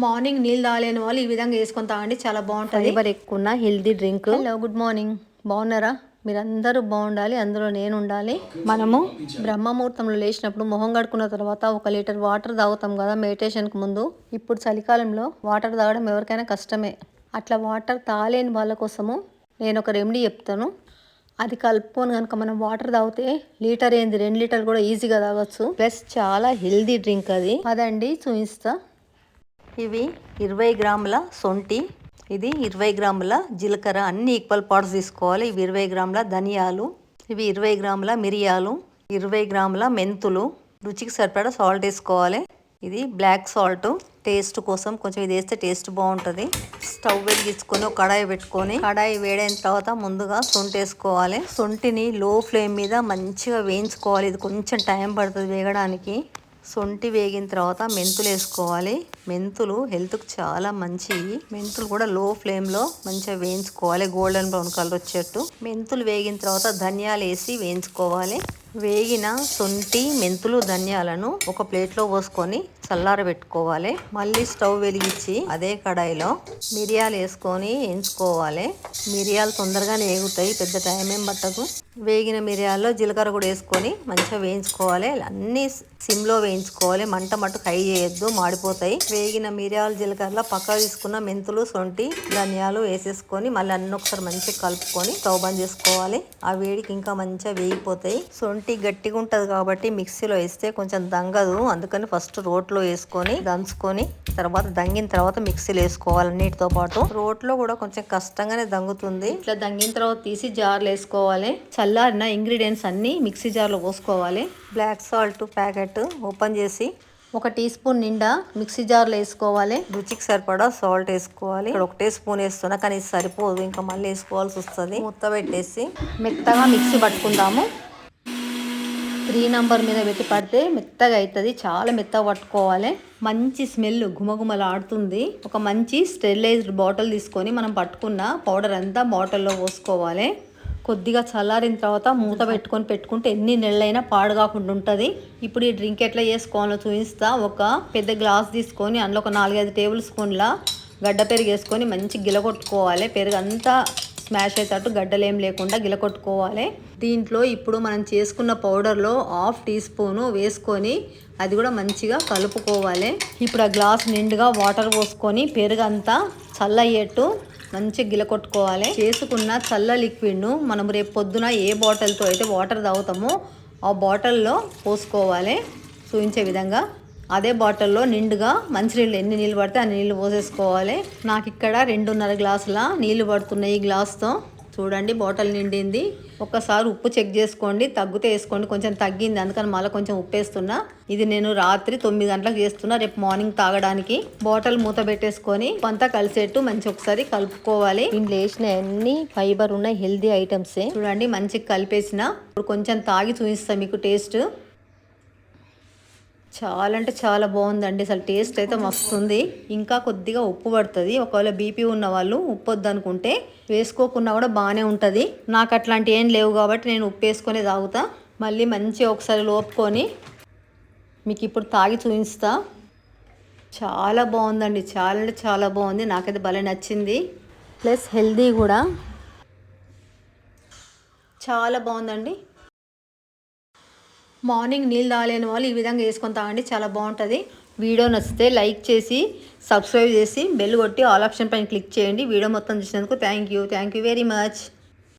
Morning నీళ్ళు తాగలేని వాళ్ళు ఈ విధంగా వేసుకొని తాగండి, చాలా బాగుంటుంది. ఫైబర్ ఎక్కువ ఉన్న healthy drink. Hello, good morning. బాగున్నారా? మీరందరూ బాగుండాలి, అందులో నేను ఉండాలి. మనము బ్రహ్మముహూర్తంలో లేచినప్పుడు మొహం కడుక్కున్న తర్వాత 1 లీటర్ వాటర్ తాగుతాం కదా మెడిటేషన్కి ముందు. ఇప్పుడు చలికాలంలో వాటర్ తాగడం ఎవరికైనా కష్టమే. అట్లా వాటర్ తాగలేని వాళ్ళ కోసము నేను ఒక రెమెడీ చెప్తాను. అది కలుపుకొని కనుక మనం వాటర్ తాగితే లీటర్ ఏంది 2 లీటర్లు కూడా ఈజీగా తాగొచ్చు. ప్లస్ చాలా హెల్దీ డ్రింక్ అది. అదండి చూపిస్తా. ఇవి 20 గ్రాముల సొంటి, ఇది 20 గ్రాముల జీలకర్ర, అన్ని ఈక్వల్ పార్ట్స్ తీసుకోవాలి. ఇవి 20 గ్రాముల ధనియాలు, ఇవి 20 గ్రాముల మిరియాలు, 20 గ్రాముల మెంతులు, రుచికి సరిపడా సాల్ట్ వేసుకోవాలి. ఇది బ్లాక్ సాల్ట్ టేస్ట్ కోసం, కొంచెం ఇది వేస్తే టేస్ట్ బాగుంటుంది. స్టవ్ వెలిగించుకొని ఒక కడాయి పెట్టుకొని, కడాయి వేడైన తర్వాత ముందుగా సొంటి వేసుకోవాలి. సొంటిని లో ఫ్లేమ్ మీద మంచిగా వేయించుకోవాలి. ఇది కొంచెం టైం పడుతుంది వేగడానికి. సొంటి వేగిన తర్వాత మెంతులు వేసుకోవాలి. మెంతులు హెల్త్కి చాలా మంచివి. మెంతులు కూడా లో ఫ్లేమ్లో మంచిగా వేయించుకోవాలి, గోల్డెన్ బ్రౌన్ కలర్ వచ్చేట్టు. మెంతులు వేగిన తర్వాత ధనియాలు వేసి వేయించుకోవాలి. వేగిన సొంటి, మెంతులు, ధనియాలను ఒక ప్లేట్లో పోసుకొని చల్లారబెట్టుకోవాలి. మళ్ళీ స్టవ్ వెలిగించి అదే కడాయిలో మిరియాలు వేసుకొని వేయించుకోవాలి. మిరియాలు తొందరగానే వేగుతాయి, పెద్ద టైం ఏం పట్టదు. వేగిన మిరియాల్లో జీలకర్ర కూడా వేసుకొని మంచిగా వేయించుకోవాలి. అన్నీ సిమ్లో వేయించుకోవాలి, మంట మట్టుకు హై చేయొద్దు, మాడిపోతాయి. వేగిన మిరియాలు, జీలకర్ర పక్క తీసుకున్న మెంతులు, సొంటి, ధనియాలు వేసేసుకొని మళ్ళీ అన్నీ ఒకసారి మంచిగా కలుపుకొని స్టవ్ బంద్ చేసుకోవాలి. ఆ వేడికి ఇంకా మంచిగా వేగిపోతాయి. సొంటి గట్టిగా ఉంటుంది కాబట్టి మిక్సీలో వేస్తే కొంచెం దంగదు, అందుకని ఫస్ట్ రోట్లో వేసుకొని దంచుకొని తర్వాత దంగిన తర్వాత మిక్సీలో వేసుకోవాలి అన్నిటితో పాటు. రోట్లో కూడా కొంచెం కష్టంగానే దంగుతుంది. ఇట్లా దంగిన తర్వాత తీసి జార్లో వేసుకోవాలి. చల్లారిన ఇంగ్రీడియంట్స్ అన్ని మిక్సీ జార్లో పోసుకోవాలి. బ్లాక్ సాల్ట్ ప్యాకెట్ ఓపెన్ చేసి 1 టీ స్పూన్ నిండా మిక్సీ జార్లో వేసుకోవాలి. రుచికి సరిపడా సాల్ట్ వేసుకోవాలి. ఇక్కడ 1 స్పూన్ వేస్తున్నా, కానీ ఇది సరిపోదు, ఇంకా మళ్ళీ వేసుకోవాల్సి వస్తుంది. మూత పెట్టేసి మెత్తగా మిక్సీ పట్టుకుందాము. 3 నంబర్ మీద పెట్టి పడితే మెత్తగా అవుతుంది, చాలా మెత్తగా పట్టుకోవాలి. మంచి స్మెల్ గుమగుమలాడుతుంది. ఒక మంచి స్టెరిలైజ్డ్ బాటిల్ తీసుకొని మనం పట్టుకున్న పౌడర్ అంతా బాటిల్లో పోసుకోవాలి. కొద్దిగా చల్లారిన తర్వాత మూత పెట్టుకుంటే ఎన్ని నెలలైనా పాడు కాకుండా ఉంటుంది. ఇప్పుడు ఈ డ్రింక్ ఎట్లా చేసుకోవాలో చూపిస్తా. ఒక పెద్ద గ్లాస్ తీసుకొని అందులో ఒక 4-5 టేబుల్ స్పూన్ల గడ్డ పెరుగు వేసుకొని మంచి గిలకొట్టుకోవాలి. పెరుగు అంతా స్మాష్ అయ్యేటట్టు గడ్డలేం లేకుండా గిలకొట్టుకోవాలి. దీంట్లో ఇప్పుడు మనం చేసుకున్న పౌడర్లో 1/2 టీ స్పూను వేసుకొని అది కూడా మంచిగా కలుపుకోవాలి. ఇప్పుడు ఆ గ్లాస్ నిండుగా వాటర్ పోసుకొని పెరుగు అంతా చల్లయ్యేట్టు మంచిగా గిలకొట్టుకోవాలి. చేసుకున్న చల్ల లిక్విడ్ను మనం రేపు పొద్దున ఏ బాటిల్తో అయితే వాటర్ తాగుతామో ఆ బాటిల్లో పోసుకోవాలి. చూపించే విధంగా అదే బాటిల్లో నిండుగా మంచినీళ్ళు ఎన్ని నీళ్ళు పడితే అన్ని నీళ్ళు పోసేసుకోవాలి. నాకు ఇక్కడ 2.5 గ్లాసుల నీళ్ళు పడుతున్నాయి ఈ గ్లాస్తో. చూడండి బాటిల్ నిండింది. ఒక్కసారి ఉప్పు చెక్ చేసుకోండి, తగ్గితే వేసుకోండి. కొంచెం తగ్గింది, అందుకని మళ్ళీ కొంచెం ఉప్పు వేస్తున్నా. ఇది నేను రాత్రి 9 గంటలకు చేస్తున్నా, రేపు మార్నింగ్ తాగడానికి. బాటిల్ మూత పెట్టేసుకొని కొంత కలిసేట్టు మంచి ఒకసారి కలుపుకోవాలి. ఇంట్లో వేసిన అన్ని ఫైబర్ ఉన్న హెల్దీ ఐటమ్సే. చూడండి మంచిగా కలిపేసిన. ఇప్పుడు కొంచెం తాగి చూపిస్తాను మీకు టేస్ట్. చాలా అంటే చాలా బాగుందండి, అసలు టేస్ట్ అయితే మస్తుంది. ఇంకా కొద్దిగా ఉప్పు పడుతుంది, ఒకవేళ బీపీ ఉన్న వాళ్ళు ఉప్పు వద్దనుకుంటే వేసుకోకున్నా కూడా బాగానే ఉంటుంది. నాకు అట్లాంటి ఏం లేవు కాబట్టి నేను ఉప్పు వేసుకొని తాగుతా. మళ్ళీ మంచిగా ఒకసారి లోపుకొని మీకు ఇప్పుడు తాగి చూపిస్తా. చాలా బాగుందండి, చాలా అంటే చాలా బాగుంది, నాకైతే భలే నచ్చింది. ప్లస్ హెల్దీ కూడా చాలా బాగుందండి. మార్నింగ్ నీళ్ళు తాగలేని వాళ్ళు ఈ విధంగా వేసుకొని తాగండి, చాలా బాగుంటుంది. వీడియో నచ్చితే లైక్ చేసి సబ్స్క్రైబ్ చేసి బెల్ కొట్టి ఆల్ ఆప్షన్ పైన క్లిక్ చేయండి. వీడియో మొత్తం చూసినందుకు థ్యాంక్ యూ వెరీ మచ్.